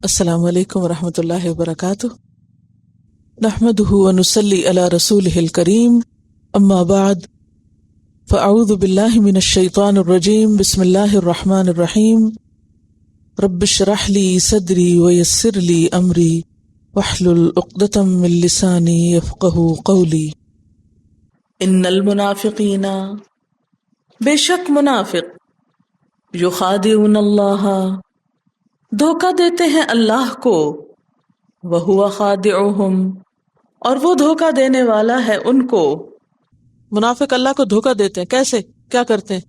السلام علیکم ورحمۃ اللہ وبرکاتہ، نحمدہ ونصلی علی رسولہ الکریم، اما بعد فاعوذ باللہ من الشیطان الرجیم، بسم اللہ الرحمن الرحیم، رب اشرح لی صدری ویسر لی امری واحلل عقدۃ من لسانی یفقہوا قولی۔ ان المنافقین، بے شک منافق، یخادعون اللہ، دھوکہ دیتے ہیں اللہ کو، وَهُوَ خَادِعُهُمْ، اور وہ دھوکہ دینے والا ہے ان کو۔ منافق اللہ کو دھوکہ دیتے ہیں، کیسے، کیا کرتے ہیں؟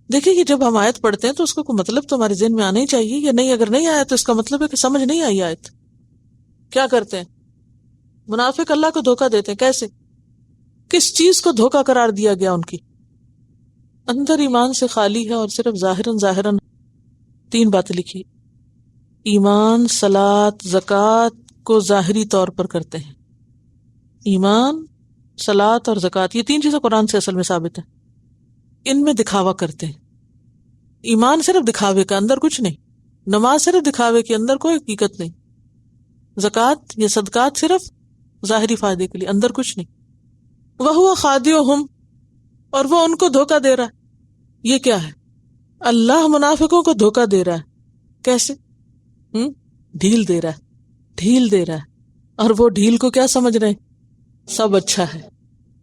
دیکھیں کہ جب ہم آیت پڑھتے ہیں تو اس کو کوئی مطلب تو ہمارے ذہن میں آنا ہی چاہیے، یا نہیں؟ اگر نہیں آیا تو اس کا مطلب ہے کہ سمجھ نہیں آئی آیت۔ کیا کرتے ہیں منافق؟ اللہ کو دھوکہ دیتے ہیں، کیسے؟ کس چیز کو دھوکہ قرار دیا گیا ان کی؟ اندر ایمان سے خالی ہے اور صرف ظاہراً تین باتیں لکھی: ایمان، صلاۃ، زکوٰۃ کو ظاہری طور پر کرتے ہیں۔ ایمان، صلاۃ اور زکوٰۃ، یہ تین چیزیں قرآن سے اصل میں ثابت ہیں۔ ان میں دکھاوا کرتے ہیں۔ ایمان صرف دکھاوے کا، اندر کچھ نہیں۔ نماز صرف دکھاوے کی، اندر کوئی حقیقت نہیں۔ زکوٰۃ یا صدقات صرف ظاہری فائدے کے لیے، اندر کچھ نہیں۔ وَهُوَ خَادِعُهُمْ، اور وہ ان کو دھوکہ دے رہا ہے۔ یہ کیا ہے؟ اللہ منافقوں کو دھوکہ دے رہا ہے۔ کیسے؟ ڈھیل دے رہا ہے، ڈھیل دے رہا ہے۔ اور وہ ڈھیل کو کیا سمجھ رہے ہیں؟ سب اچھا ہے،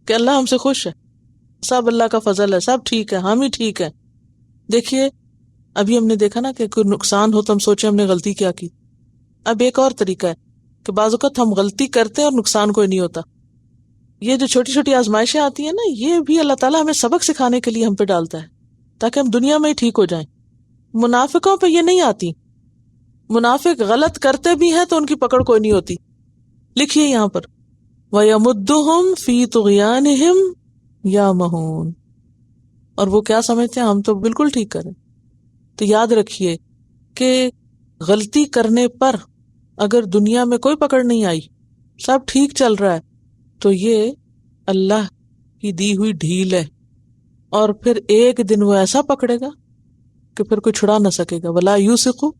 کہ اللہ ہم سے خوش ہے، سب اللہ کا فضل ہے، سب ٹھیک ہے، ہم ہی ٹھیک ہے۔ دیکھیے ابھی ہم نے دیکھا نا کہ کوئی نقصان ہو تو ہم سوچیں ہم نے غلطی کیا کی۔ اب ایک اور طریقہ ہے کہ بعض اوقات ہم غلطی کرتے ہیں اور نقصان کوئی نہیں ہوتا۔ یہ جو چھوٹی چھوٹی آزمائشیں آتی ہیں نا، یہ بھی اللہ تعالیٰ ہمیں سبق سکھانے کے لیے ہم پہ ڈالتا ہے، تاکہ ہم دنیا میں ہی ٹھیک ہو جائیں۔ منافقوں پہ یہ نہیں آتی۔ منافق غلط کرتے بھی ہیں تو ان کی پکڑ کوئی نہیں ہوتی۔ لکھیے یہاں پر وَيَمُدُّهُمْ فِي طُغْيَانِهِمْ يَعْمَهُونَ، اور وہ کیا سمجھتے ہیں ہم تو بالکل ٹھیک کریں۔ تو یاد رکھیے کہ غلطی کرنے پر اگر دنیا میں کوئی پکڑ نہیں آئی، سب ٹھیک چل رہا ہے، تو یہ اللہ کی دی ہوئی ڈھیل ہے، اور پھر ایک دن وہ ایسا پکڑے گا کہ پھر کوئی چھڑا نہ سکے گا۔ وَلَا يُوثِقُ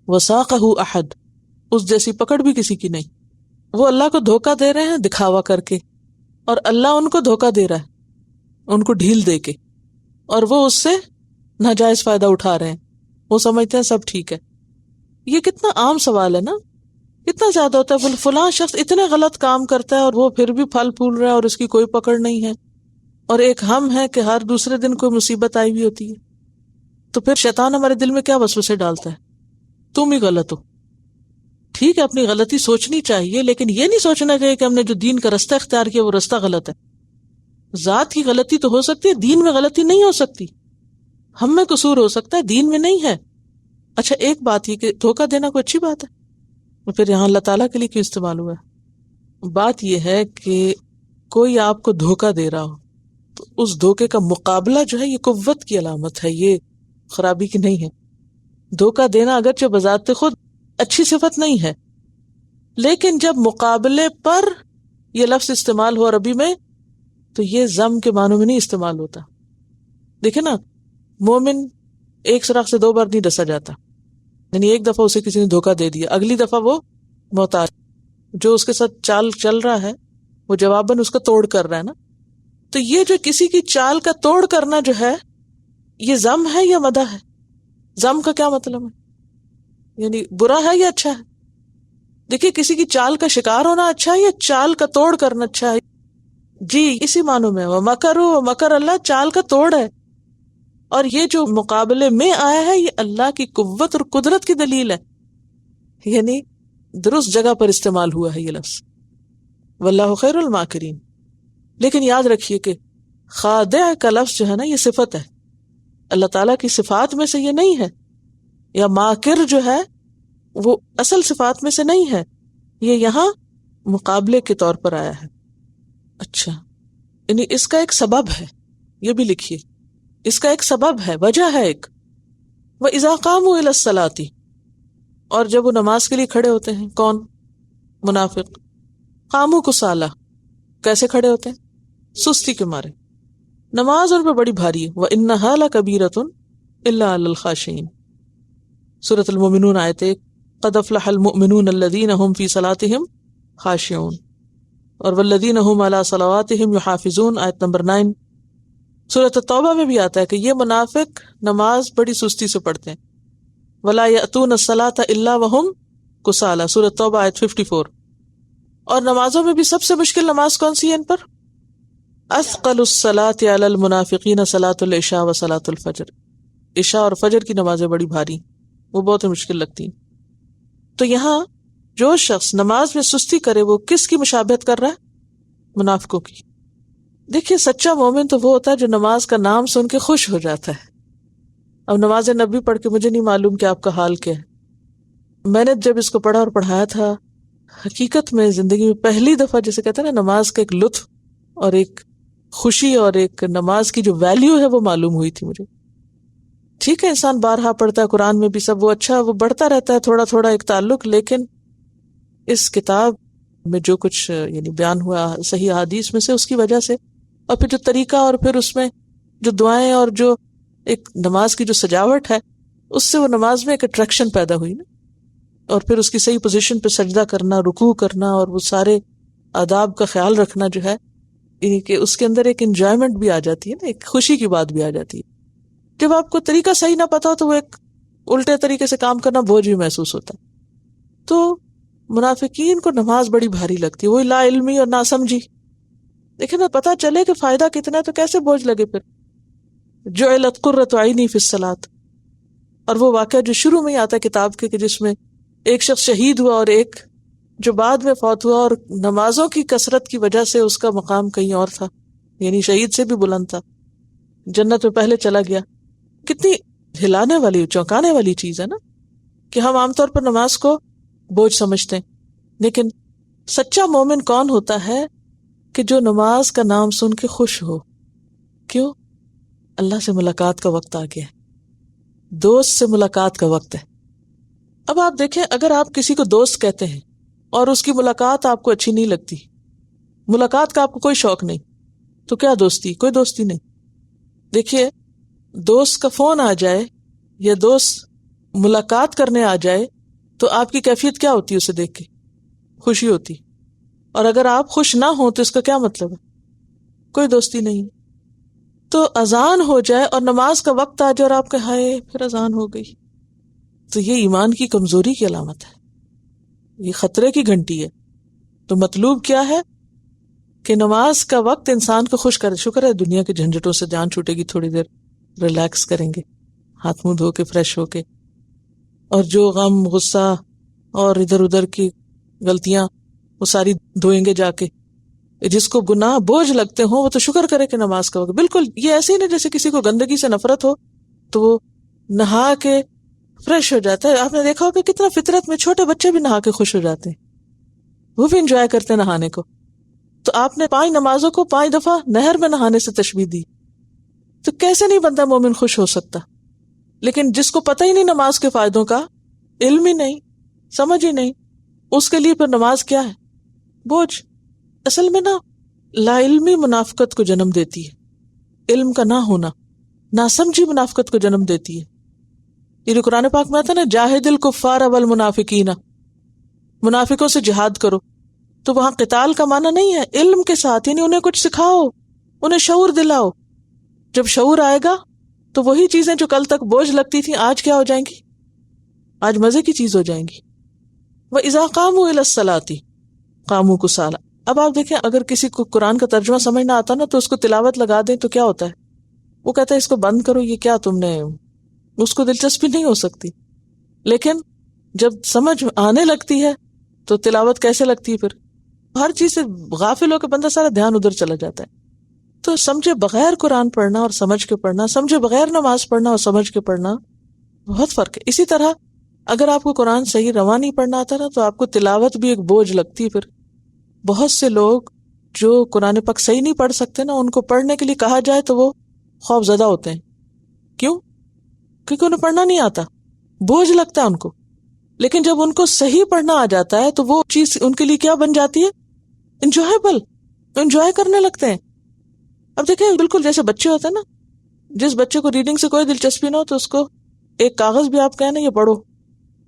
وَثَاقَهُ أَحَدٌ، اس جیسی پکڑ بھی کسی کی نہیں۔ وہ اللہ کو دھوکہ دے رہے ہیں دکھاوا کر کے، اور اللہ ان کو دھوکہ دے رہا ہے ان کو ڈھیل دے کے، اور وہ اس سے ناجائز فائدہ اٹھا رہے ہیں۔ وہ سمجھتے ہیں سب ٹھیک ہے۔ یہ کتنا عام سوال ہے نا، کتنا زیادہ ہوتا ہے۔ فلاں شخص اتنے غلط کام کرتا ہے اور وہ پھر بھی پھل پھول رہا ہے اور اس کی کوئی پکڑ نہیں ہے، اور ایک ہم ہے کہ ہر دوسرے دن کوئی مصیبت آئی ہوئی ہوتی ہے۔ تو پھر شیطان ہمارے دل میں کیا وسوسے ڈالتا ہے؟ تم ہی غلط ہو۔ ٹھیک ہے، اپنی غلطی سوچنی چاہیے، لیکن یہ نہیں سوچنا چاہیے کہ ہم نے جو دین کا رستہ اختیار کیا وہ رستہ غلط ہے۔ ذات کی غلطی تو ہو سکتی ہے، دین میں غلطی نہیں ہو سکتی۔ ہم میں قصور ہو سکتا ہے، دین میں نہیں ہے۔ اچھا ایک بات یہ کہ دھوکہ دینا کوئی اچھی بات ہے، پھر یہاں اللہ تعالیٰ کے لیے کیوں استعمال ہوا ہے؟ بات یہ ہے کہ کوئی آپ کو دھوکہ دے رہا ہو تو اس دھوکے کا مقابلہ جو ہے یہ قوت کی علامت ہے، یہ خرابی کی نہیں ہے۔ دھوکہ دینا اگرچہ بذات خود اچھی صفت نہیں ہے، لیکن جب مقابلے پر یہ لفظ استعمال ہو عربی میں تو یہ ذم کے معنوں میں نہیں استعمال ہوتا۔ دیکھیں نا، مومن ایک سراخ سے دو بار نہیں ڈسا جاتا، یعنی ایک دفعہ اسے کسی نے دھوکہ دے دیا، اگلی دفعہ وہ محتاط، جو اس کے ساتھ چال چل رہا ہے وہ جواباً اس کا توڑ کر رہا ہے نا۔ تو یہ جو کسی کی چال کا توڑ کرنا جو ہے یہ ذم ہے یا مدح ہے؟ ذم کا کیا مطلب ہے؟ یعنی برا ہے یا اچھا ہے؟ دیکھیے کسی کی چال کا شکار ہونا اچھا ہے یا چال کا توڑ کرنا اچھا ہے؟ جی اسی معنوں میں وَمَكَرُوا وَمَكَرَ اللَّهُ، چال کا توڑ ہے، اور یہ جو مقابلے میں آیا ہے یہ اللہ کی قوت اور قدرت کی دلیل ہے، یعنی درست جگہ پر استعمال ہوا ہے یہ لفظ، واللہ خیر الماکرین۔ لیکن یاد رکھیے کہ خادع کا لفظ جو ہے نا یہ صفت ہے، اللہ تعالیٰ کی صفات میں سے یہ نہیں ہے، یا ماکر جو ہے وہ اصل صفات میں سے نہیں ہے، یہ یہاں مقابلے کے طور پر آیا ہے۔ اچھا یعنی اس کا ایک سبب ہے، یہ بھی لکھیے، اس کا ایک سبب ہے، وجہ ہے ایک۔ وَإِذَا قَامُوا إِلَى الصَّلَاةِ، اور جب وہ نماز کے لیے کھڑے ہوتے ہیں، کون؟ منافق۔ قاموا کسالى، کیسے کھڑے ہوتے ہیں؟ سستی کے مارے، نماز ان پہ بڑی بھاری ہے۔ وَإِنَّهَا لَكَبِيرَةٌ إِلَّا عَلَى الْخَاشِعِينَ، سورۃ المومنون آیت 1۔ قد افلح المؤمنون الذین هم فی صلاتهم خاشعون، اور والذین هم علی صلواتهم یحافظون، آیت نمبر 9۔ سورۃ التوبہ میں بھی آتا ہے کہ یہ منافق نماز بڑی سستی سے پڑھتے ہیں، ولا یأتون الصلاۃ الا وهم کسالى، سورۃ توبہ آیت 54۔ اور نمازوں میں بھی سب سے مشکل نماز کون سی ہے ان پر؟ اثقل الصلاۃ علی المنافقین صلاۃ العشاء و صلاۃ الفجر، عشاء اور فجر کی نمازیں بڑی بھاری، وہ بہت مشکل لگتی ہیں۔ تو یہاں جو شخص نماز میں سستی کرے وہ کس کی مشابہت کر رہا ہے؟ منافقوں کی۔ دیکھیے سچا مومن تو وہ ہوتا ہے جو نماز کا نام سن کے خوش ہو جاتا ہے۔ اب نماز نبی پڑھ کے مجھے نہیں معلوم کہ آپ کا حال کیا ہے، میں نے جب اس کو پڑھا اور پڑھایا تھا، حقیقت میں زندگی میں پہلی دفعہ جسے کہتے ہیں نا نماز کا ایک لطف اور ایک خوشی اور ایک نماز کی جو ویلیو ہے وہ معلوم ہوئی تھی مجھے۔ ٹھیک ہے انسان بارہا پڑھتا ہے، قرآن میں بھی سب وہ اچھا وہ بڑھتا رہتا ہے تھوڑا تھوڑا ایک تعلق، لیکن اس کتاب میں جو کچھ یعنی بیان ہوا صحیح احادیث میں سے اس کی وجہ سے، اور پھر جو طریقہ اور پھر اس میں جو دعائیں اور جو ایک نماز کی جو سجاوٹ ہے، اس سے وہ نماز میں ایک اٹریکشن پیدا ہوئی نا، اور پھر اس کی صحیح پوزیشن پہ سجدہ کرنا، رکوع کرنا اور وہ سارے آداب کا خیال رکھنا جو ہے، یعنی کہ اس کے اندر ایک انجوائمنٹ بھی آ جاتی ہے نا، ایک خوشی کی بات بھی آ جاتی ہے۔ جب آپ کو طریقہ صحیح نہ پتا ہو تو وہ ایک الٹے طریقے سے کام کرنا بوجھ بھی محسوس ہوتا ہے۔ تو منافقین کو نماز بڑی بھاری لگتی ہے، وہی لا علمی اور ناسمجھی، دیکھیں نا پتہ چلے کہ فائدہ کتنا ہے تو کیسے بوجھ لگے پھر۔ جعلت قرۃ عینی فی الصلاۃ، اور وہ واقعہ جو شروع میں ہی آتا ہے کتاب کے کہ جس میں ایک شخص شہید ہوا اور ایک جو بعد میں فوت ہوا، اور نمازوں کی کثرت کی وجہ سے اس کا مقام کہیں اور تھا، یعنی شہید سے بھی بلند تھا، جنت میں پہلے چلا گیا۔ کتنی ہلانے والی چونکانے والی چیز ہے نا کہ ہم عام طور پر نماز کو بوجھ سمجھتے ہیں، لیکن سچا مومن کون ہوتا ہے کہ جو نماز کا نام سن کے خوش ہو۔ کیوں؟ اللہ سے ملاقات کا وقت آ گیا ہے، دوست سے ملاقات کا وقت ہے۔ اب آپ دیکھیں اگر آپ کسی کو دوست کہتے ہیں اور اس کی ملاقات آپ کو اچھی نہیں لگتی، ملاقات کا آپ کو کوئی شوق نہیں، تو کیا دوستی؟ کوئی دوستی نہیں۔ دیکھیے دوست کا فون آ جائے یا دوست ملاقات کرنے آ جائے تو آپ کی کیفیت کیا ہوتی ہے؟ اسے دیکھ کے خوشی ہوتی، اور اگر آپ خوش نہ ہوں تو اس کا کیا مطلب ہے؟ کوئی دوستی نہیں۔ تو اذان ہو جائے اور نماز کا وقت آ جائے اور آپ کہ ہائے پھر اذان ہو گئی، تو یہ ایمان کی کمزوری کی علامت ہے، یہ خطرے کی گھنٹی ہے۔ تو مطلوب کیا ہے کہ نماز کا وقت انسان کو خوش کرے۔ شکر ہے دنیا کے جھنجھٹوں سے جان چھوٹے گی، تھوڑی دیر ریلیکس کریں گے، ہاتھ منہ دھو کے فریش ہو کے، اور جو غم غصہ اور ادھر ادھر کی غلطیاں وہ ساری دھوئیں گے جا کے۔ جس کو گناہ بوجھ لگتے ہوں وہ تو شکر کرے کہ نماز کا وقت، بالکل یہ ایسے ہی نہیں جیسے کسی کو گندگی سے نفرت ہو تو وہ نہا کے فریش ہو جاتا ہے۔ آپ نے دیکھا ہوگا کتنا فطرت میں چھوٹے بچے بھی نہا کے خوش ہو جاتے ہیں، وہ بھی انجوائے کرتے ہیں نہانے کو۔ تو آپ نے 5 نمازوں کو 5 دفعہ نہر میں نہانے سے تشبیہ دی، تو کیسے نہیں بندہ مومن خوش ہو سکتا؟ لیکن جس کو پتہ ہی نہیں نماز کے فائدوں کا، علم ہی نہیں، سمجھ ہی نہیں، اس کے لیے پھر نماز کیا ہے؟ بوجھ۔ اصل میں نا لا علمی منافقت کو جنم دیتی ہے، علم کا نہ ہونا ناسمجھی منافقت کو جنم دیتی ہے۔ یہ جو قرآن پاک میں آتا ہے نا جاہد الکفار والمنافقین، منافقوں سے جہاد کرو، تو وہاں قتال کا معنی نہیں ہے، علم کے ساتھ، یعنی انہیں کچھ سکھاؤ، انہیں شعور دلاؤ۔ جب شعور آئے گا تو وہی چیزیں جو کل تک بوجھ لگتی تھیں آج کیا ہو جائیں گی؟ آج مزے کی چیز ہو جائیں گی۔ وَإِذَا قَامُوا إِلَى الصَّلَاةِ قَامُوا كُسَالَىٰ۔ اب آپ دیکھیں اگر کسی کو قرآن کا ترجمہ سمجھ نہ آتا نا تو اس کو تلاوت لگا دیں تو کیا ہوتا ہے؟ وہ کہتا ہے اس کو بند کرو، یہ کیا تم نے، اس کو دلچسپی نہیں ہو سکتی۔ لیکن جب سمجھ آنے لگتی ہے تو تلاوت کیسے لگتی ہے؟ پھر ہر چیز سے غافل ہو کے بندہ سارا دھیان ادھر چلا جاتا ہے۔ تو سمجھے بغیر قرآن پڑھنا اور سمجھ کے پڑھنا، سمجھے بغیر نماز پڑھنا اور سمجھ کے پڑھنا بہت فرق ہے۔ اسی طرح اگر آپ کو قرآن صحیح رواں نہیں پڑھنا آتا نا تو آپ کو تلاوت بھی ایک بوجھ لگتی ہے۔ پھر بہت سے لوگ جو قرآن پاک صحیح نہیں پڑھ سکتے نا، ان کو پڑھنے کے لیے کہا جائے تو وہ خوف زدہ ہوتے ہیں۔ کیوں؟ کیونکہ انہیں پڑھنا نہیں آتا، بوجھ لگتا ہے ان کو۔ لیکن جب ان کو صحیح پڑھنا آ جاتا ہے تو وہ چیز ان کے لیے کیا بن جاتی ہے؟ انجوائبل، انجوائے کرنے لگتے ہیں۔ اب دیکھیں بالکل جیسے بچے ہوتے ہیں نا، جس بچے کو ریڈنگ سے کوئی دلچسپی نہ ہو تو اس کو ایک کاغذ بھی آپ کہیں نا یہ پڑھو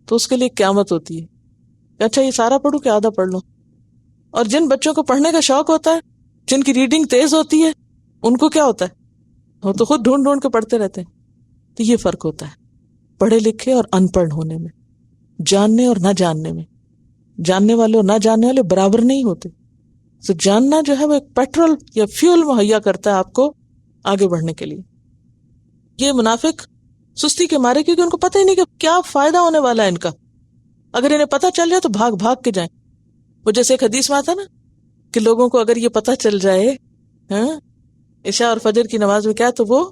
تو اس کے لیے قیامت ہوتی ہے کہ اچھا یہ سارا پڑھوں کہ آدھا پڑھ لوں. اور جن بچوں کو پڑھنے کا شوق ہوتا ہے، جن کی ریڈنگ تیز ہوتی ہے، ان کو کیا ہوتا ہے، وہ تو خود ڈھونڈ ڈھونڈ کے پڑھتے رہتے ہیں. تو یہ فرق ہوتا ہے پڑھے لکھے اور ان پڑھ ہونے میں، جاننے اور نہ جاننے میں. جاننے والے اور نہ جاننے والے برابر نہیں ہوتے. تو جاننا جو ہے وہ ایک پیٹرول یا فیول مہیا کرتا ہے آپ کو آگے بڑھنے کے لیے. یہ منافق سستی کے مارے کیونکہ ان کو پتہ ہی نہیں کہ کیا فائدہ ہونے والا ہے ان کا. اگر انہیں پتہ چل جائے تو بھاگ بھاگ کے جائیں. وہ جیسے ایک حدیث میں آتا نا کہ لوگوں کو اگر یہ پتہ چل جائے عشاء اور فجر کی نماز میں کیا، تو وہ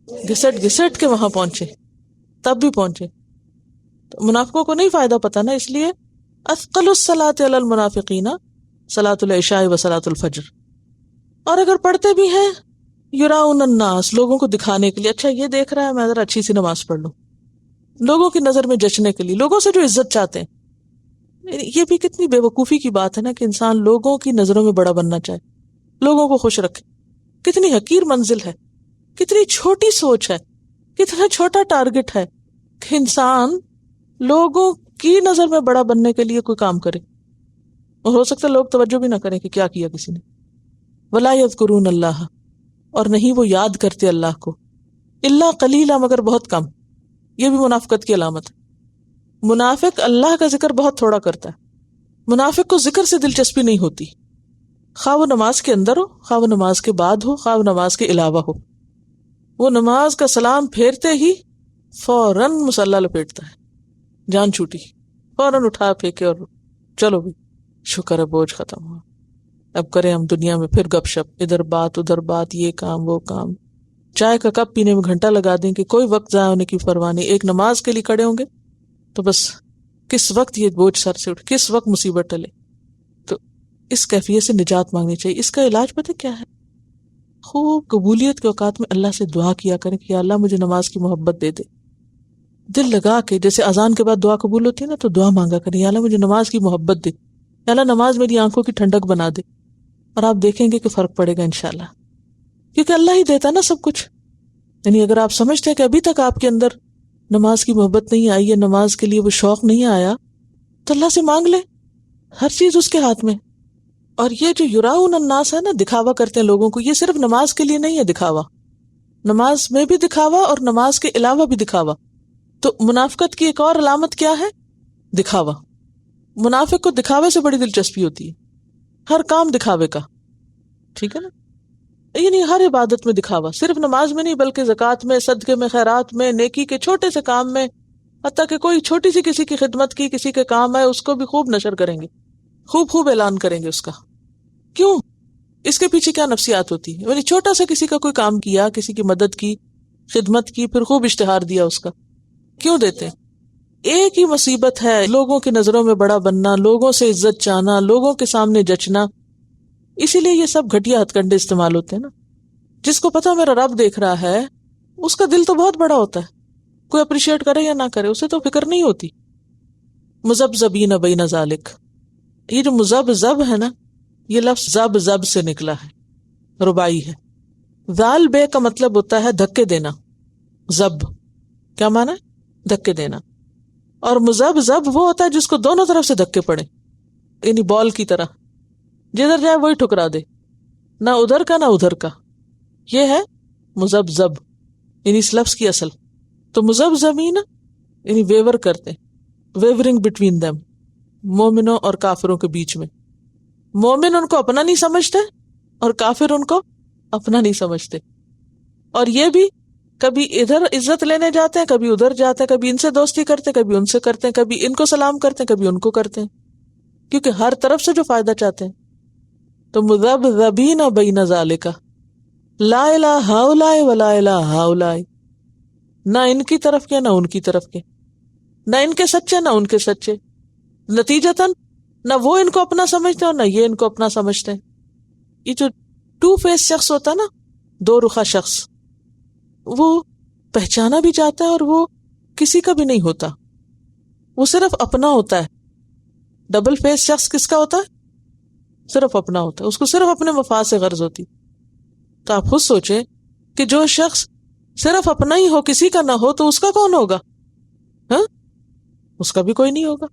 گھسٹ گھسٹ کے وہاں پہنچے، تب بھی پہنچے. تو منافقوں کو نہیں فائدہ پتہ نا، اس لیے اثقل الصلاۃ علی المنافقین صلاۃ العشاء و صلاۃ الفجر. اور اگر پڑھتے بھی ہیں یراؤن الناس، لوگوں کو دکھانے کے لیے، اچھا یہ دیکھ رہا ہے میں ذرا اچھی سی نماز پڑھ لوں، لوگوں کی نظر میں جچنے کے لیے، لوگوں سے جو عزت چاہتے ہیں. یہ بھی کتنی بے وقوفی کی بات ہے نا کہ انسان لوگوں کی نظروں میں بڑا بننا چاہے، لوگوں کو خوش رکھے. کتنی حقیر منزل ہے، کتنی چھوٹی سوچ ہے، کتنا چھوٹا ٹارگٹ ہے کہ انسان لوگوں کی نظر میں بڑا بننے کے لیے کوئی کام کرے، اور ہو سکتا ہے لوگ توجہ بھی نہ کریں کہ کیا کیا کسی نے. ولا یذکرون اللہ، اور نہیں وہ یاد کرتے اللہ کو، الا قلیلا، مگر بہت کم. یہ بھی منافقت کی علامت ہے. منافق اللہ کا ذکر بہت تھوڑا کرتا ہے. منافق کو ذکر سے دلچسپی نہیں ہوتی، خواہ وہ نماز کے اندر ہو، خواہ وہ نماز کے بعد ہو، خواہ وہ نماز کے علاوہ ہو. وہ نماز کا سلام پھیرتے ہی فوراً مصلی لپیٹتا ہے، جان چھوٹی، فوراً اٹھا پھینکے اور چلو بھی شکر ہے بوجھ ختم ہوا، اب کریں ہم دنیا میں پھر گپ شپ، ادھر بات ادھر بات، یہ کام وہ کام. چائے کا کپ پینے میں گھنٹہ لگا دیں کہ کوئی وقت ضائع ہونے کی پرواہ نہیں. ایک نماز کے لیے کھڑے ہوں گے تو بس کس وقت یہ بوجھ سر سے اٹھ، کس وقت مصیبت ٹلے. تو اس کیفیت سے نجات مانگنی چاہیے. اس کا علاج پتہ کیا ہے؟ خوب قبولیت کے اوقات میں اللہ سے دعا کیا کریں کہ یا اللہ مجھے نماز کی محبت دے دے. دل لگا کے، جیسے اذان کے بعد دعا قبول ہوتی ہے نا، تو دعا مانگا کریں یا اللہ مجھے نماز کی محبت دے، یا اللہ نماز میری آنکھوں کی ٹھنڈک بنا دے. اور آپ دیکھیں گے کہ فرق پڑے گا انشاءاللہ، کیونکہ اللہ ہی دیتا نا سب کچھ. یعنی اگر آپ سمجھتے ہیں کہ ابھی تک آپ کے اندر نماز کی محبت نہیں آئی ہے، نماز کے لیے وہ شوق نہیں آیا، تو اللہ سے مانگ لے، ہر چیز اس کے ہاتھ میں. اور یہ جو یراؤن الناس ہے نا، دکھاوا کرتے ہیں لوگوں کو، یہ صرف نماز کے لیے نہیں ہے دکھاوا، نماز میں بھی دکھاوا اور نماز کے علاوہ بھی دکھاوا. تو منافقت کی ایک اور علامت کیا ہے؟ دکھاوا. منافق کو دکھاوے سے بڑی دلچسپی ہوتی ہے، ہر کام دکھاوے کا، ٹھیک ہے نا. یعنی ہر عبادت میں دکھاوا، صرف نماز میں نہیں بلکہ زکوٰۃ میں، صدقے میں، خیرات میں، نیکی کے چھوٹے سے کام میں، حتیٰ کہ کوئی چھوٹی سی کسی کی خدمت کی، کسی کے کام ہے، اس کو بھی خوب نشر کریں گے، خوب اعلان کریں گے اس کا. کیوں؟ اس کے پیچھے کیا نفسیات ہوتی ہے؟ یعنی چھوٹا سا کسی کا کوئی کام کیا، کسی کی مدد کی، خدمت کی، پھر خوب اشتہار دیا اس کا. کیوں دیتے ہیں؟ ایک ہی مصیبت ہے، لوگوں کی نظروں میں بڑا بننا، لوگوں سے عزت چاہنا، لوگوں کے سامنے جچنا. اسی لیے یہ سب گھٹیا ہتھ کنڈے استعمال ہوتے ہیں نا. جس کو پتا میرا رب دیکھ رہا ہے، اس کا دل تو بہت بڑا ہوتا ہے، کوئی اپریشیٹ کرے یا نہ کرے اسے تو فکر نہیں ہوتی. مذبذبین بین ذالک، یہ جو مذبذب ہے نا، یہ لفظ زب سے نکلا ہے، ربائی ہے. ذال بے کا مطلب ہوتا ہے دھکے دینا. زب کیا معنی ہے؟ دھکے دینا. اور مذبذب وہ ہوتا ہے جس کو دونوں طرف سے دھکے پڑے، یعنی بال کی طرح، جدھر جائے وہی ٹھکرا دے، نہ ادھر کا نہ ادھر کا. یہ ہے مذبذب، یعنی اس لفظ کی اصل. تو مذبذبین یعنی ویور کرتے، ویورنگ بٹوین دیم، مومنوں اور کافروں کے بیچ میں. مومن ان کو اپنا نہیں سمجھتے اور کافر ان کو اپنا نہیں سمجھتے. اور یہ بھی کبھی ادھر عزت لینے جاتے ہیں، کبھی ادھر جاتے ہیں، کبھی ان سے دوستی کرتے ہیں، کبھی ان سے کرتے ہیں، کبھی ان کو سلام کرتے ہیں، کبھی ان کو کرتے ہیں، کیونکہ ہر طرف سے جو فائدہ چاہتے ہیں. تو مذبذبین بین ذالک، لا الہ ہؤلاء ولا الہ ہؤلاء، نہ ان کی طرف کے نہ ان کی طرف کے، نہ ان کے سچے نہ ان کے سچے. نتیجتاً نہ وہ ان کو اپنا سمجھتے اور نہ یہ ان کو اپنا سمجھتے ہیں. یہ جو ٹو فیس شخص ہوتا ہے نا، دو رخا شخص، وہ پہچانا بھی جاتا ہے اور وہ کسی کا بھی نہیں ہوتا، وہ صرف اپنا ہوتا ہے. ڈبل فیس شخص کس کا ہوتا ہے؟ صرف اپنا ہوتا ہے، اس کو صرف اپنے مفاد سے غرض ہوتی. تو آپ خود سوچیں کہ جو شخص صرف اپنا ہی ہو، کسی کا نہ ہو، تو اس کا کون ہوگا؟ ہاں، اس کا بھی کوئی نہیں ہوگا.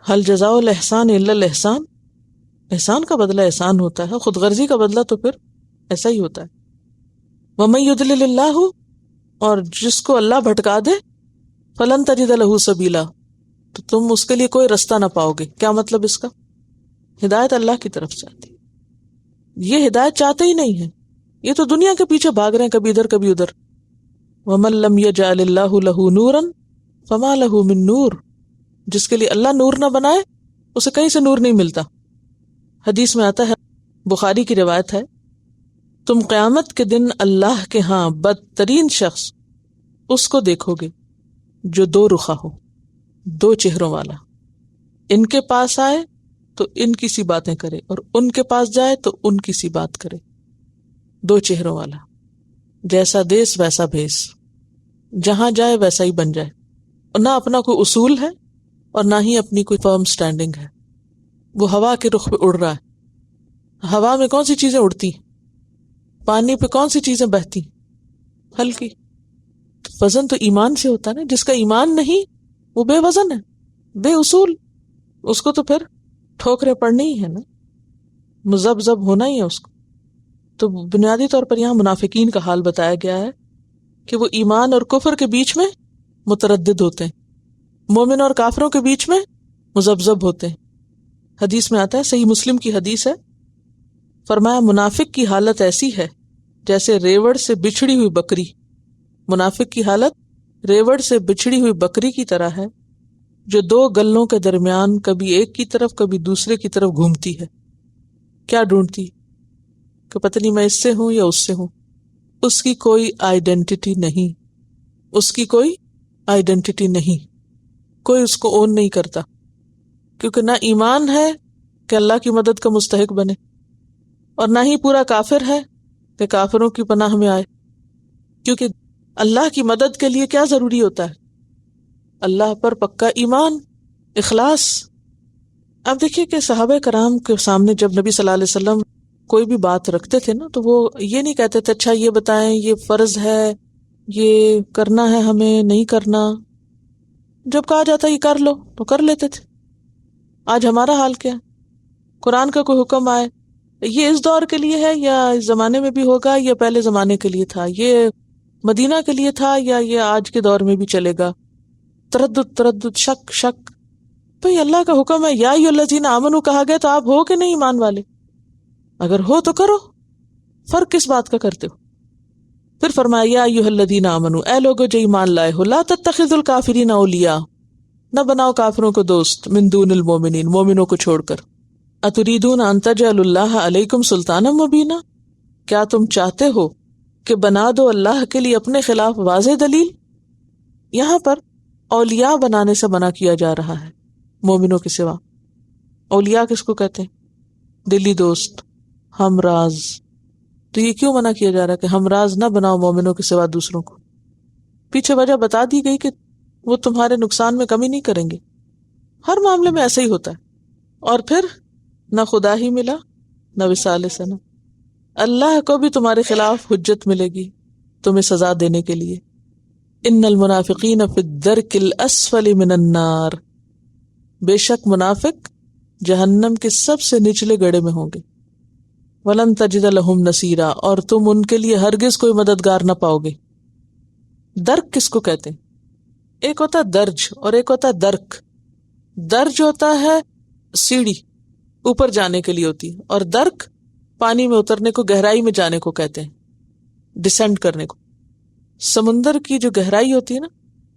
حل جزاء الاحسان الا الاحسان، احسان کا بدلہ احسان ہوتا ہے، خود غرضی کا بدلہ تو پھر ایسا ہی ہوتا ہے. وَمَن يُضْلِلِ اللَّهُ، اور جس کو اللہ بھٹکا دے، فَلَن تَجِدَ لَهُ سَبِيلًا، تو تم اس کے لیے کوئی رستہ نہ پاؤ گے. کیا مطلب اس کا؟ ہدایت اللہ کی طرف سے آتی، یہ ہدایت چاہتے ہی نہیں ہے، یہ تو دنیا کے پیچھے بھاگ رہے ہیں، کبھی ادھر کبھی ادھر. وَمَن لَّمْ يَجْعَلِ اللَّهُ لَهُ نُورًا فَمَا لَهُ مِن نُور، جس کے لیے اللہ نور نہ بنائے اسے کہیں سے نور نہیں ملتا. حدیث میں آتا ہے، بخاری کی روایت ہے، تم قیامت کے دن اللہ کے ہاں بدترین شخص اس کو دیکھو گے جو دو رخا ہو، دو چہروں والا. ان کے پاس آئے تو ان کی سی باتیں کرے، اور ان کے پاس جائے تو ان کی سی بات کرے. دو چہروں والا، جیسا دیس ویسا بھیس، جہاں جائے ویسا ہی بن جائے، اور نہ اپنا کوئی اصول ہے اور نہ ہی اپنی کوئی فرم سٹینڈنگ ہے. وہ ہوا کے رخ پہ اڑ رہا ہے. ہوا میں کون سی چیزیں اڑتی، پانی پہ کون سی چیزیں بہتی، ہلکی. وزن تو ایمان سے ہوتا ہے نا، جس کا ایمان نہیں وہ بے وزن ہے، بے اصول، اس کو تو پھر ٹھوکریں پڑنی ہی ہے نا، مذبذب ہونا ہی ہے اس کو. تو بنیادی طور پر یہاں منافقین کا حال بتایا گیا ہے کہ وہ ایمان اور کفر کے بیچ میں متردد ہوتے ہیں، مومن اور کافروں کے بیچ میں مذبذب ہوتے ہیں. حدیث میں آتا ہے، صحیح مسلم کی حدیث ہے، فرمایا منافق کی حالت ایسی ہے جیسے ریوڑ سے بچھڑی ہوئی بکری. منافق کی حالت ریوڑ سے بچھڑی ہوئی بکری کی طرح ہے جو دو گلوں کے درمیان کبھی ایک کی طرف کبھی دوسرے کی طرف گھومتی ہے. کیا ڈھونڈتی کہ پتہ نہیں میں اس سے ہوں یا اس سے ہوں. اس کی کوئی آئیڈینٹی نہیں، اس کی کوئی آئیڈینٹی نہیں، کوئی اس کو اون نہیں کرتا، کیونکہ نہ ایمان ہے کہ اللہ کی مدد کا مستحق بنے، اور نہ ہی پورا کافر ہے کہ کافروں کی پناہ میں آئے. کیونکہ اللہ کی مدد کے لیے کیا ضروری ہوتا ہے؟ اللہ پر پکا ایمان، اخلاص. اب دیکھیے کہ صحابہ کرام کے سامنے جب نبی صلی اللہ علیہ وسلم کوئی بھی بات رکھتے تھے نا، تو وہ یہ نہیں کہتے تھے اچھا یہ بتائیں یہ فرض ہے، یہ کرنا ہے ہمیں نہیں کرنا. جب کہا جاتا یہ کر لو تو کر لیتے تھے. آج ہمارا حال کیا ہے؟ قرآن کا کوئی حکم آئے، یہ اس دور کے لیے ہے یا اس زمانے میں بھی ہوگا یا پہلے زمانے کے لیے تھا، یہ مدینہ کے لیے تھا یا یہ آج کے دور میں بھی چلے گا، تردد شک. بھئی اللہ کا حکم ہے، یا ایھا الذین آمنوا کہا گیا تو آپ ہو کہ نہیں ایمان والے؟ اگر ہو تو کرو، فرق کس بات کا کرتے ہو؟ پھر فرمایا یا ایھا الذین آمنوا، اے لوگو جو ایمان لائے ہو، لا تتخذوا الکافرین اولیاء، نہ بناؤ کافروں کو دوست، من دون المومنین، مومنوں کو چھوڑ کر. اتریدون ان تجعلوا اللہ علیکم سلطانا مبینا، کیا تم چاہتے ہو کہ بنا دو اللہ کے لیے اپنے خلاف واضح دلیل؟ یہاں پر اولیاء بنانے سے منع کیا جا رہا ہے مومنوں کے سوا. اولیاء کس کو کہتے ہیں؟ دلی دوست، ہمراز. تو یہ کیوں منع کیا جا رہا ہے کہ ہمراز نہ بناؤ مومنوں کے سوا دوسروں کو؟ پیچھے وجہ بتا دی گئی کہ وہ تمہارے نقصان میں کمی نہیں کریں گے. ہر معاملے میں ایسا ہی ہوتا ہے. اور پھر نہ خدا ہی ملا نہ وصال سنہ، اللہ کو بھی تمہارے خلاف حجت ملے گی تمہیں سزا دینے کے لیے. ان المنافقین فی الدرک الاسفل من النار، بے شک منافق جہنم کے سب سے نچلے گڑھے میں ہوں گے. ولن تجد لہم نصیرا، اور تم ان کے لیے ہرگز کوئی مددگار نہ پاؤ گے. درک کس کو کہتے ہیں؟ ایک ہوتا درج اور ایک ہوتا درک. درج ہوتا ہے سیڑھی اوپر جانے کے لیے ہوتی ہے، اور درک پانی میں اترنے کو، گہرائی میں جانے کو کہتے ہیں، ڈسینڈ کرنے کو. سمندر کی جو گہرائی ہوتی ہے نا،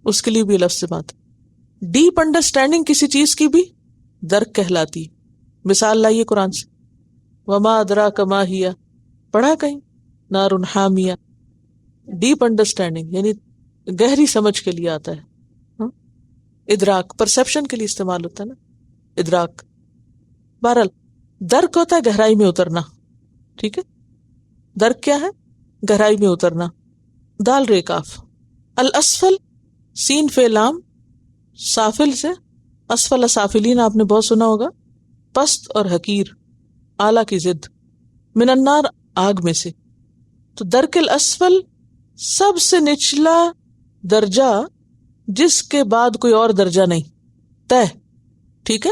اس کے لیے بھی لفظ سے بات ہے. ڈیپ انڈرسٹینڈنگ کسی چیز کی بھی درک کہلاتی ہے. مثال لائیے قرآن سے، وما ادراک ما ہی، پڑھا کہیں؟ نار حامیہ. ڈیپ انڈرسٹینڈنگ یعنی گہری سمجھ کے لیے آتا ہے. ادراک پرسپشن کے لیے استعمال ہوتا ہے نا، ادراک. بہرحال درک ہوتا ہے گہرائی میں اترنا. ٹھیک ہے، درک کیا ہے؟ گہرائی میں اترنا. دال رے کاف. الاسفل سین فے لام، سافل سے اسفل سافلین آپ نے بہت سنا ہوگا، پست اور حقیر، اعلیٰ کی ضد. من النار آگ میں سے. تو درک الاسفل سب سے نچلا درجہ جس کے بعد کوئی اور درجہ نہیں. تہ، ٹھیک ہے،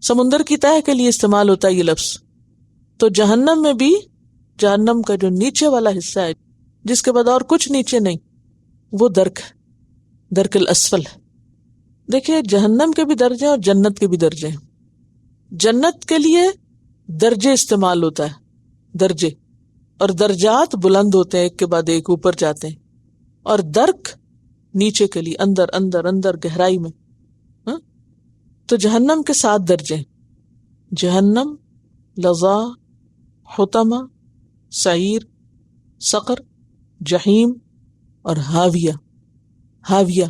سمندر کی تہ کے لیے استعمال ہوتا ہے یہ لفظ. تو جہنم میں بھی جہنم کا جو نیچے والا حصہ ہے جس کے بعد اور کچھ نیچے نہیں، وہ درک ہے، درک الاسفل ہے. دیکھیے جہنم کے بھی درجے اور جنت کے بھی درجے ہیں. جنت کے لیے درجے استعمال ہوتا ہے، درجے، اور درجات بلند ہوتے ہیں ایک کے بعد ایک اوپر جاتے ہیں، اور درک نیچے کے لیے اندر اندر اندر گہرائی میں. ہاں؟ تو جہنم کے 7 درجے ہیں: جہنم، لظا، حطمہ، سعیر، سقر، جہیم اور ہاویہ. ہاویہ،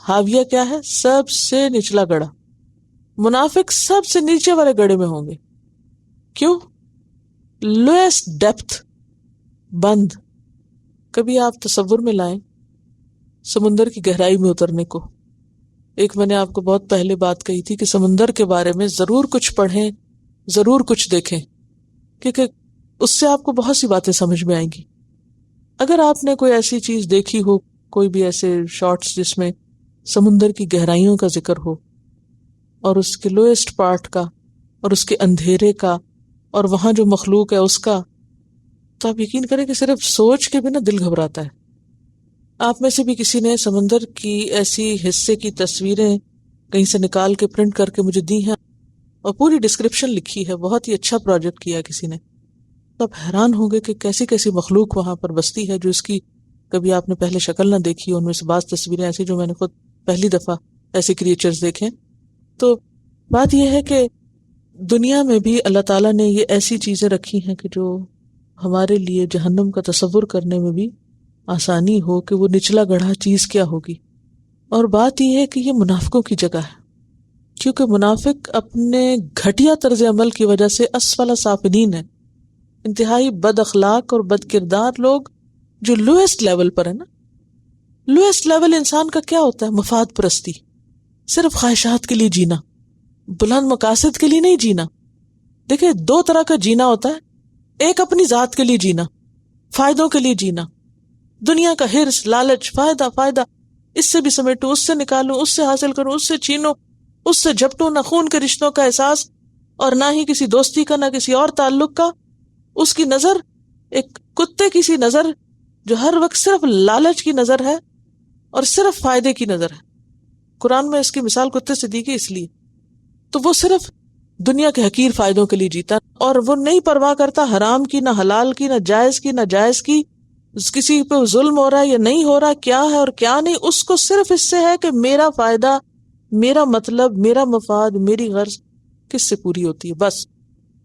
ہاویہ کیا ہے؟ سب سے نچلا گڑھا. منافق سب سے نیچے والے گڑھے میں ہوں گے. کیوں؟ لویسٹ ڈیپتھ، بند. کبھی آپ تصور میں لائیں سمندر کی گہرائی میں اترنے کو. ایک میں نے آپ کو بہت پہلے بات کہی تھی کہ سمندر کے بارے میں ضرور کچھ پڑھیں، ضرور کچھ دیکھیں، کیونکہ اس سے آپ کو بہت سی باتیں سمجھ میں آئیں گی. اگر آپ نے کوئی ایسی چیز دیکھی ہو، کوئی بھی ایسے شارٹس جس میں سمندر کی گہرائیوں کا ذکر ہو اور اس کے لوئسٹ پارٹ کا اور اس کے اندھیرے کا اور وہاں جو مخلوق ہے اس کا، تو آپ یقین کریں کہ صرف سوچ کے بھی نا دل گھبراتا ہے. آپ میں سے بھی کسی نے سمندر کی ایسی حصے کی تصویریں کہیں سے نکال کے پرنٹ کر کے مجھے دی ہیں اور پوری ڈسکرپشن لکھی ہے. بہت ہی اچھا پروجیکٹ کیا کسی نے. تو آپ حیران ہوں گے کہ کیسی کیسی مخلوق وہاں پر بستی ہے جو اس کی کبھی آپ نے پہلے شکل نہ دیکھی. ان میں سے بعض تصویریں ایسی جو میں نے خود پہلی دفعہ ایسے کریچرز دیکھیں. تو بات یہ ہے کہ دنیا میں بھی اللہ تعالیٰ نے یہ ایسی چیزیں رکھی ہیں کہ جو ہمارے لیے جہنم کا تصور کرنے میں بھی آسانی ہو کہ وہ نچلا گڑھا چیز کیا ہوگی. اور بات یہ ہے کہ یہ منافقوں کی جگہ ہے، کیونکہ منافق اپنے گھٹیا طرز عمل کی وجہ سے اسفل سافلین ہے، انتہائی بد اخلاق اور بد کردار لوگ جو لوئسٹ لیول پر ہے نا. لوئسٹ لیول انسان کا کیا ہوتا ہے؟ مفاد پرستی، صرف خواہشات کے لیے جینا، بلند مقاصد کے لیے نہیں جینا. دیکھیں 2 طرح کا جینا ہوتا ہے. ایک اپنی ذات کے لیے جینا، فائدوں کے لیے جینا، دنیا کا حرص، لالچ، فائدہ فائدہ، اس سے بھی سمیٹوں، اس سے نکالوں، اس سے حاصل کروں، اس سے چھینوں، اس سے جھپٹوں. نہ خون کے رشتوں کا احساس اور نہ ہی کسی دوستی کا، نہ کسی اور تعلق کا. اس کی نظر ایک کتے کی سی نظر جو ہر وقت صرف لالچ کی نظر ہے اور صرف فائدے کی نظر ہے. قرآن میں اس کی مثال کتے سے دی گئی اس لیے. تو وہ صرف دنیا کے حقیر فائدوں کے لیے جیتا اور وہ نہیں پرواہ کرتا حرام کی، نہ حلال کی، نہ جائز کی، نہ جائز کی، کسی پہ ظلم ہو رہا ہے یا نہیں ہو رہا، کیا ہے اور کیا نہیں. اس کو صرف اس سے ہے کہ میرا فائدہ، میرا مطلب، میرا مفاد، میری غرض کس سے پوری ہوتی ہے. بس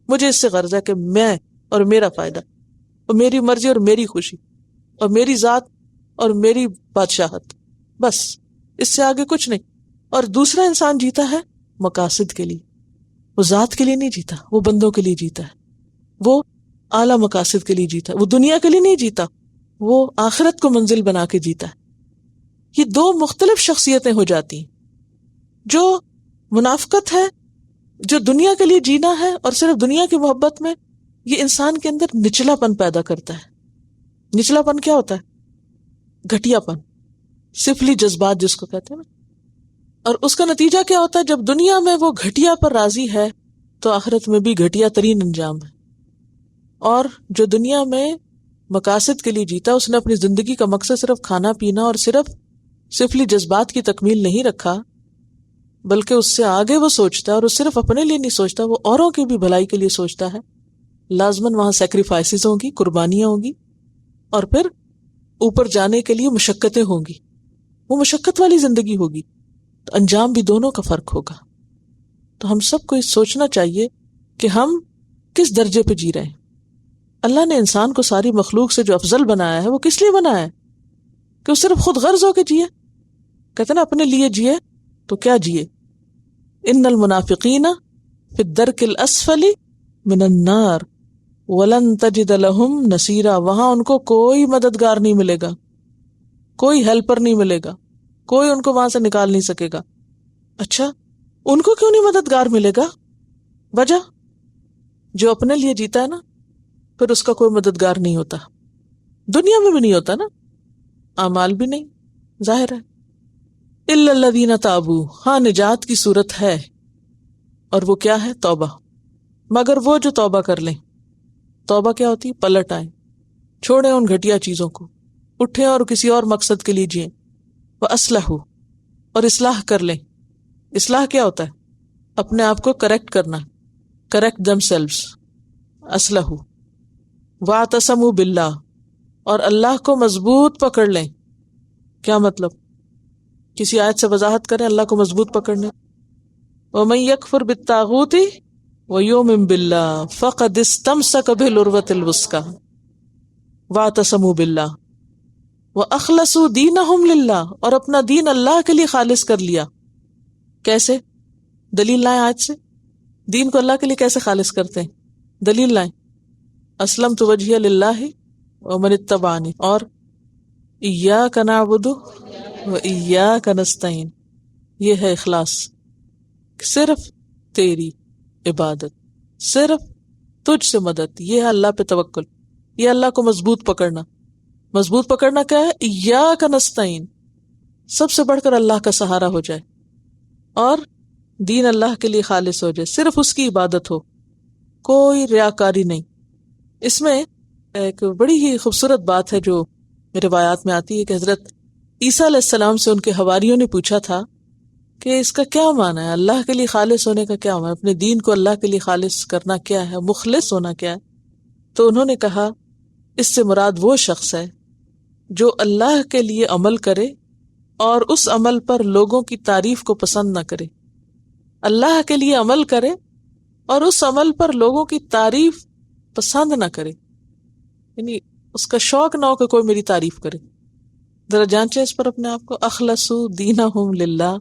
مجھے اس سے غرض ہے کہ میں اور میرا فائدہ اور میری مرضی اور میری خوشی اور میری ذات اور میری بادشاہت، بس اس سے آگے کچھ نہیں. اور دوسرا انسان جیتا ہے مقاصد کے لیے. وہ ذات کے لیے نہیں جیتا، وہ بندوں کے لیے جیتا ہے، وہ اعلیٰ مقاصد کے لیے جیتا ہے، وہ دنیا کے لیے نہیں جیتا، وہ آخرت کو منزل بنا کے جیتا ہے. یہ 2 مختلف شخصیتیں ہو جاتی ہیں. جو منافقت ہے، جو دنیا کے لیے جینا ہے اور صرف دنیا کی محبت میں، یہ انسان کے اندر نچلا پن پیدا کرتا ہے. نچلا پن کیا ہوتا ہے؟ گھٹیا پن، سفلی جذبات جس کو کہتے ہیں نا. اور اس کا نتیجہ کیا ہوتا ہے؟ جب دنیا میں وہ گھٹیا پر راضی ہے تو آخرت میں بھی گھٹیا ترین انجام ہے. اور جو دنیا میں مقاصد کے لیے جیتا، اس نے اپنی زندگی کا مقصد صرف کھانا پینا اور صرف سفلی جذبات کی تکمیل نہیں رکھا، بلکہ اس سے آگے وہ سوچتا ہے، اور وہ صرف اپنے لیے نہیں سوچتا، وہ اوروں کی بھی بھلائی کے لیے سوچتا ہے. لازماً وہاں سیکریفائسز ہوں گی، قربانیاں ہوں گی، اور پھر اوپر جانے کے لیے مشقتیں ہوں گی. وہ مشقت والی زندگی ہوگی تو انجام بھی دونوں کا فرق ہوگا. تو ہم سب کو یہ سوچنا چاہیے کہ ہم کس درجے پہ جی رہے ہیں. اللہ نے انسان کو ساری مخلوق سے جو افضل بنایا ہے وہ کس لیے بنایا ہے؟ کہ وہ صرف خود غرض ہو کے جیے. کہتے نا اپنے لیے جیے تو کیا جیے؟ ان المنافقین فی الدرک الاسفل من النار ولن تجد لهم نصیرا. وہاں ان کو کوئی مددگار نہیں ملے گا، کوئی ہیلپر نہیں ملے گا، کوئی ان کو وہاں سے نکال نہیں سکے گا. اچھا ان کو کیوں نہیں مددگار ملے گا؟ وجہ، جو اپنے لیے جیتا ہے نا پھر اس کا کوئی مددگار نہیں ہوتا. دنیا میں بھی نہیں ہوتا نا، اعمال بھی نہیں، ظاہر ہے. الا الذین تابوا، ہاں نجات کی صورت ہے، اور وہ کیا ہے؟ توبہ، مگر وہ جو توبہ کر لیں۔ توبہ کیا ہوتی ہے؟ پلٹ آئیں، چھوڑیں ان گھٹیا چیزوں کو، اٹھیں اور کسی اور مقصد کے لیے جئیں۔ وَأَصْلَحُوا، اور اصلاح کر لیں۔ اصلاح کیا ہوتا ہے؟ اپنے آپ کو کریکٹ کرنا، کریکٹ دم سیلوز، اصلحوا۔ وَاعْتَصَمُوا بِاللَّهِ، اور اللہ کو مضبوط پکڑ لیں۔ کیا مطلب؟ کسی آیت سے وضاحت کریں اللہ کو مضبوط پکڑنے۔ وَمَن يَكْفُرْ بِالطَّاغُوتِ وَيُؤْمِن بِاللَّهِ فَقَدِ اسْتَمْسَكَ بِالْعُرْوَةِ الْوُثْقَىٰ وَاعْتَصَمُوا بِاللَّهِ وَأَخْلَصُوا دِينَهُمْ لِلَّهِ، اور اپنا دین اللہ کے لیے خالص کر لیا۔ کیسے؟ دلیل لائیں آیت سے، دین کو اللہ کے لیے کیسے خالص کرتے ہیں؟ دلیل لائیں۔ اسلمت وجہی للہ ومن اتبعنی، اور ایاک نعبد وایاک نستعین، یہ ہے اخلاص، صرف تیری عبادت، صرف تجھ سے مدد، یہ ہے اللہ پہ توکل، یہ اللہ کو مضبوط پکڑنا۔ مضبوط پکڑنا کیا ہے؟ ایاک نستعین، سب سے بڑھ کر اللہ کا سہارا ہو جائے، اور دین اللہ کے لیے خالص ہو جائے، صرف اس کی عبادت ہو، کوئی ریاکاری نہیں۔ اس میں ایک بڑی ہی خوبصورت بات ہے جو روایات میں آتی ہے کہ حضرت عیسیٰ علیہ السلام سے ان کے حواریوں نے پوچھا تھا کہ اس کا کیا معنی ہے، اللہ کے لیے خالص ہونے کا کیا معنی ہے، اپنے دین کو اللہ کے لیے خالص کرنا کیا ہے، مخلص ہونا کیا ہے؟ تو انہوں نے کہا اس سے مراد وہ شخص ہے جو اللہ کے لیے عمل کرے اور اس عمل پر لوگوں کی تعریف کو پسند نہ کرے، اللہ کے لیے عمل کرے اور اس عمل پر لوگوں کی تعریف پسند نہ کرے، یعنی اس کا شوق نہ ہو کہ کوئی میری تعریف کرے۔ ذرا جانچیں اس پر اپنے آپ کو۔ اخلصوا دینہم للہ،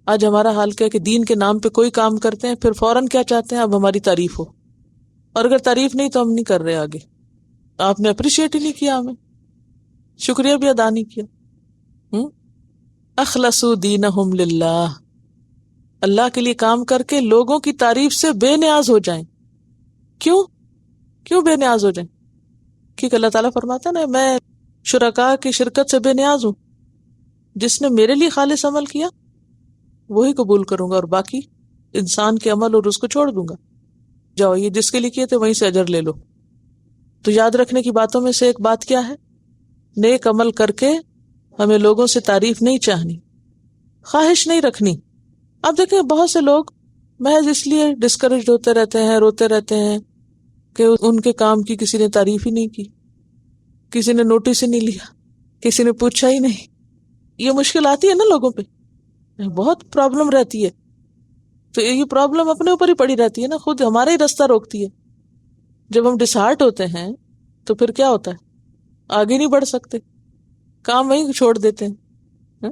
آج ہمارا حال کیا ہے کہ دین کے نام پہ کوئی کام کرتے ہیں، پھر فوراً کیا چاہتے ہیں؟ اب ہماری تعریف ہو، اور اگر تعریف نہیں تو ہم نہیں کر رہے آگے، آپ نے اپریشیٹ ہی نہیں کیا، ہمیں شکریہ بھی ادا نہیں کیا۔ اخلصوا دینہم للہ، اللہ کے لیے کام کر کے لوگوں کی تعریف سے بے نیاز ہو جائیں۔ کیوں بے نیاز ہو جائیں؟ کیونکہ اللہ تعالیٰ فرماتا ہے نا، میں شرکاء کی شرکت سے بے نیاز ہوں، جس نے میرے لیے خالص عمل کیا وہی قبول کروں گا، اور باقی انسان کے عمل اور اس کو چھوڑ دوں گا، جاؤ یہ جس کے لیے کیے تھے وہیں سے اجر لے لو۔ تو یاد رکھنے کی باتوں میں سے ایک بات کیا ہے؟ نیک عمل کر کے ہمیں لوگوں سے تعریف نہیں چاہنی، خواہش نہیں رکھنی۔ اب دیکھیں بہت سے لوگ محض اس لیے ڈسکریجڈ ہوتے رہتے ہیں، روتے رہتے ہیں کہ ان کے کام کی کسی نے تعریف ہی نہیں کی، کسی نے نوٹس ہی نہیں لیا، کسی نے پوچھا ہی نہیں۔ یہ مشکل آتی ہے نا لوگوں پہ، بہت پرابلم رہتی ہے۔ تو یہ پرابلم اپنے اوپر ہی پڑی رہتی ہے نا، خود ہمارا ہی راستہ روکتی ہے۔ جب ہم ڈسہارٹ ہوتے ہیں تو پھر کیا ہوتا ہے؟ آگے نہیں بڑھ سکتے، کام وہیں چھوڑ دیتے ہیں۔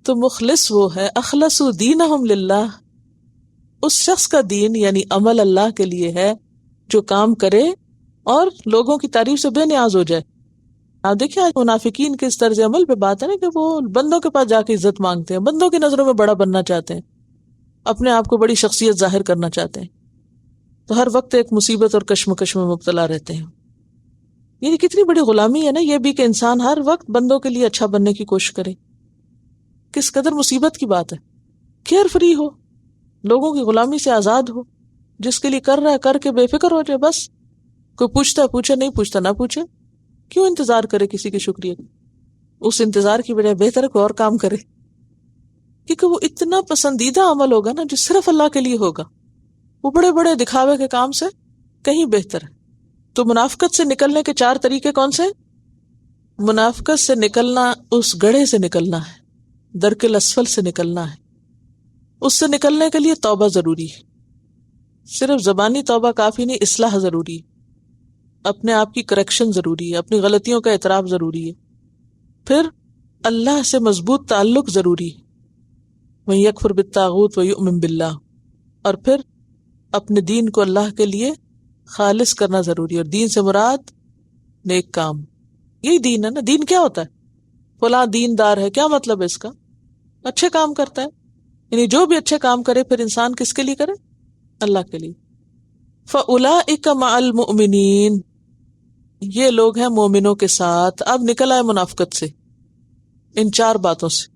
تو مخلص وہ ہے، اخلصوا دینہم للہ، اس شخص کا دین یعنی عمل اللہ کے لیے ہے جو کام کرے اور لوگوں کی تعریف سے بے نیاز ہو جائے۔ آپ دیکھیں آج منافقین کے اس طرز عمل پہ بات ہے نا کہ وہ بندوں کے پاس جا کے عزت مانگتے ہیں، بندوں کی نظروں میں بڑا بننا چاہتے ہیں، اپنے آپ کو بڑی شخصیت ظاہر کرنا چاہتے ہیں، تو ہر وقت ایک مصیبت اور کشمکش میں مبتلا رہتے ہیں۔ یہ کتنی بڑی غلامی ہے نا یہ بھی، کہ انسان ہر وقت بندوں کے لیے اچھا بننے کی کوشش کرے۔ کس قدر مصیبت کی بات ہے۔ کیئر فری ہو، لوگوں کی غلامی سے آزاد ہو، جس کے لیے کر رہا ہے کر کے بے فکر ہو جائے، بس کوئی پوچھتا ہے پوچھے، نہیں پوچھتا نہ پوچھے، کیوں انتظار کرے کسی کے شکریہ کی؟ اس انتظار کی بجائے بہتر ہے کوئی اور کام کرے، کیونکہ وہ اتنا پسندیدہ عمل ہوگا نا جو صرف اللہ کے لیے ہوگا، وہ بڑے بڑے دکھاوے کے کام سے کہیں بہتر ہے۔ تو منافقت سے نکلنے کے 4 طریقے کون سے؟ منافقت سے نکلنا اس گڑھے سے نکلنا ہے، درکل اسفل سے نکلنا ہے۔ اس سے نکلنے کے لیے توبہ ضروری ہے، صرف زبانی توبہ کافی نہیں، اصلاح ضروری ہے، اپنے آپ کی کریکشن ضروری ہے، اپنی غلطیوں کا اعتراف ضروری ہے، پھر اللہ سے مضبوط تعلق ضروری ہے، وَمَن يَكْفُرْ بِالطَّاغُوتِ وَيُؤْمِن بِاللَّهِ، اور پھر اپنے دین کو اللہ کے لیے خالص کرنا ضروری ہے، اور دین سے مراد نیک کام، یہی دین ہے نا۔ دین کیا ہوتا ہے؟ فلاں دیندار ہے، کیا مطلب ہے اس کا؟ اچھے کام کرتا ہے، یعنی جو بھی اچھے کام کرے پھر انسان کس کے لیے کرے؟ اللہ کے لیے۔ فَأُولَئِكَ مَعَ الْمُؤْمِنِينَ، یہ لوگ ہیں مومنوں کے ساتھ۔ اب نکل آئے منافقت سے، ان 4 باتوں سے۔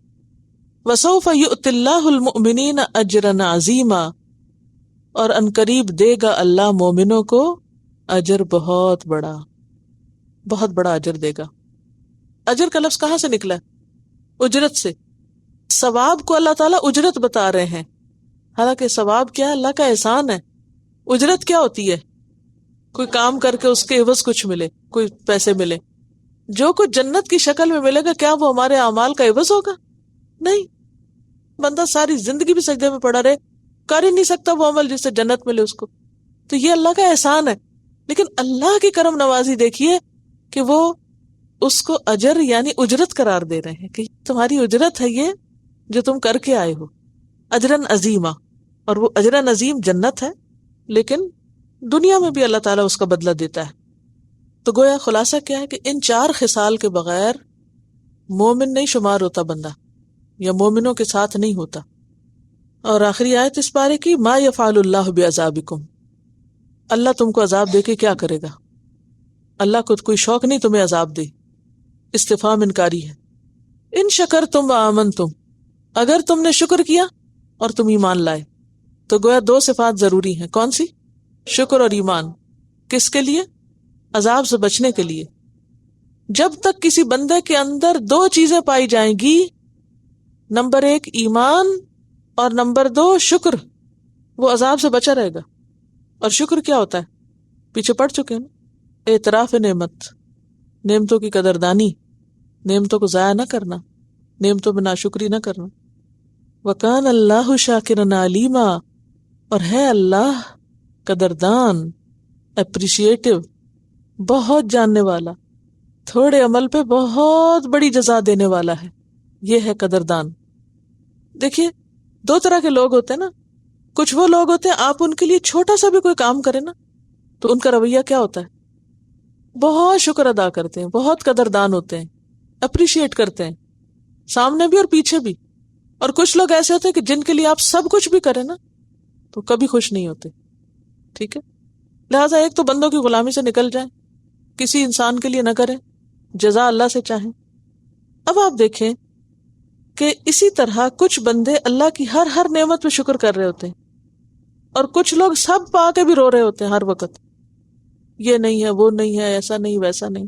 وسوف یؤتی اللہ المؤمنین اجرا عظیما، اور ان قریب دے گا اللہ مومنوں کو اجر بہت بڑا اجر دے گا۔ اجر کا لفظ کہاں سے نکلا ہے؟ اجرت سے۔ ثواب کو اللہ تعالیٰ اجرت بتا رہے ہیں، حالانکہ ثواب کیا ہے؟ اللہ کا احسان ہے۔ اجرت کیا ہوتی ہے؟ کوئی کام کر کے اس کے عوض کچھ ملے، کوئی پیسے ملے۔ جو کچھ جنت کی شکل میں ملے گا، کیا وہ ہمارے اعمال کا عوض ہوگا؟ نہیں۔ بندہ ساری زندگی بھی سجدے میں پڑا رہے، کر ہی نہیں سکتا وہ عمل جس سے جنت ملے اس کو، تو یہ اللہ کا احسان ہے۔ لیکن اللہ کی کرم نوازی دیکھیے کہ وہ اس کو اجر یعنی اجرت قرار دے رہے ہیں کہ تمہاری اجرت ہے یہ جو تم کر کے آئے ہو، اجرن عظیما، اور وہ اجرن عظیم جنت ہے، لیکن دنیا میں بھی اللہ تعالیٰ اس کا بدلہ دیتا ہے۔ تو گویا خلاصہ کیا ہے کہ ان 4 خصال کے بغیر مومن نہیں شمار ہوتا بندہ، یا مومنوں کے ساتھ نہیں ہوتا۔ اور آخری آیت اس بارے کی، ما یفعل اللہ بعذابکم، اللہ تم کو عذاب دے کے کیا کرے گا؟ اللہ کو کوئی شوق نہیں تمہیں عذاب دے، استفہام انکاری ہے۔ ان شکرتم وآمنتم، اگر تم نے شکر کیا اور تم ایمان لائے، تو گویا 2 صفات ضروری ہیں۔ کون سی؟ شکر اور ایمان۔ کس کے لیے؟ عذاب سے بچنے کے لیے۔ جب تک کسی بندے کے اندر 2 چیزیں پائی جائیں گی، نمبر 1 ایمان اور نمبر 2 شکر، وہ عذاب سے بچا رہے گا۔ اور شکر کیا ہوتا ہے؟ پیچھے پڑھ چکے ہیں، اعتراف نعمت، نعمتوں کی قدردانی، نعمتوں کو ضائع نہ کرنا، نعمتوں میں ناشکری نہ کرنا۔ وَكَانَ اللَّهُ شَاكِرًا عَلِيمًا، اور ہے اللہ قدردان، اپریشیٹو، بہت جاننے والا، تھوڑے عمل پہ بہت بڑی جزا دینے والا ہے، یہ ہے قدردان۔ دیکھیے 2 طرح کے لوگ ہوتے ہیں نا، کچھ وہ لوگ ہوتے ہیں آپ ان کے لیے چھوٹا سا بھی کوئی کام کریں نا تو ان کا رویہ کیا ہوتا ہے؟ بہت شکر ادا کرتے ہیں، بہت قدردان ہوتے ہیں، اپریشیٹ کرتے ہیں، سامنے بھی اور پیچھے بھی۔ اور کچھ لوگ ایسے ہوتے ہیں کہ جن کے لیے آپ سب کچھ بھی کریں نا تو کبھی خوش نہیں ہوتے، ٹھیک ہے؟ لہٰذا ایک تو بندوں کی غلامی سے نکل جائیں، کسی انسان کے لیے نہ کریں، جزا اللہ سے چاہیں۔ اب آپ دیکھیں کہ اسی طرح کچھ بندے اللہ کی ہر نعمت پہ شکر کر رہے ہوتے ہیں، اور کچھ لوگ سب پا کے بھی رو رہے ہوتے ہیں ہر وقت، یہ نہیں ہے، وہ نہیں ہے، ایسا نہیں، ویسا نہیں۔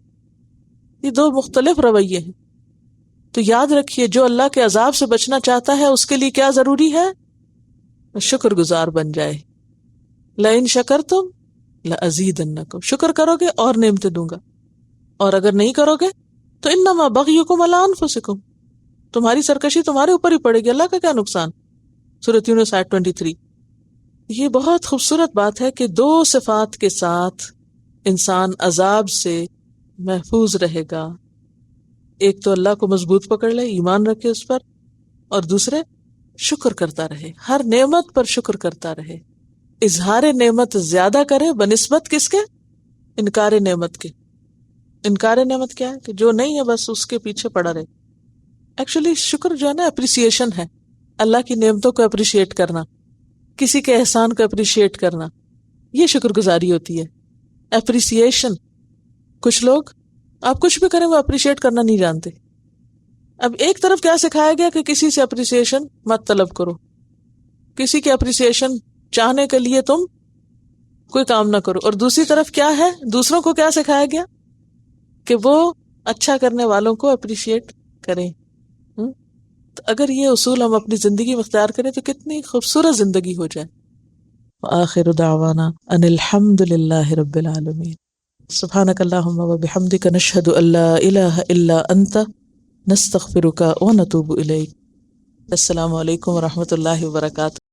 یہ 2 مختلف رویے ہیں۔ تو یاد رکھیے جو اللہ کے عذاب سے بچنا چاہتا ہے اس کے لیے کیا ضروری ہے؟ شکر گزار بن جائے۔ لئن شکرتم لأزیدنکم، شکر کرو گے اور نعمتیں دوں گا، اور اگر نہیں کرو گے تو انما بغیکم علی انفسکم، تمہاری سرکشی تمہارے اوپر ہی پڑے گی، اللہ کا کیا نقصان۔ سورۃ یونس آیت 23۔ یہ بہت خوبصورت بات ہے کہ 2 صفات کے ساتھ انسان عذاب سے محفوظ رہے گا۔ ایک تو اللہ کو مضبوط پکڑ لے، ایمان رکھے اس پر، اور دوسرے شکر کرتا رہے، ہر نعمت پر شکر کرتا رہے، اظہار نعمت زیادہ کرے بنسبت کس کے؟ انکار نعمت کے۔ انکار نعمت کیا ہے؟ کہ جو نہیں ہے بس اس کے پیچھے پڑا رہے۔ ایکچولی شکر جو ہے نا اپریسیشن ہے، اللہ کی نعمتوں کو اپریشیٹ کرنا، کسی کے احسان کو اپریشیٹ کرنا، یہ شکر گزاری ہوتی ہے، اپریسیشن۔ کچھ لوگ آپ کچھ بھی کریں وہ اپریشیٹ کرنا نہیں جانتے۔ اب ایک طرف کیا سکھایا گیا کہ کسی سے اپریسیشن مت طلب کرو، کسی کے اپریسیشن چاہنے کے لیے تم کوئی کام نہ کرو، اور دوسری طرف کیا ہے، دوسروں کو کیا سکھایا گیا کہ وہ اچھا کرنے والوں کو اپریشیٹ کریں۔ تو اگر یہ اصول ہم اپنی زندگی میں اختیار کریں تو کتنی خوبصورت زندگی ہو جائے۔ وآخر دعوانا ان الحمد للہ رب العالمین۔ سبحانک اللہم وبحمدک نشہد ان لا الہ الا انت نستغفرک ونتوب الیک۔ السلام علیکم ورحمۃ اللہ وبرکاتہ۔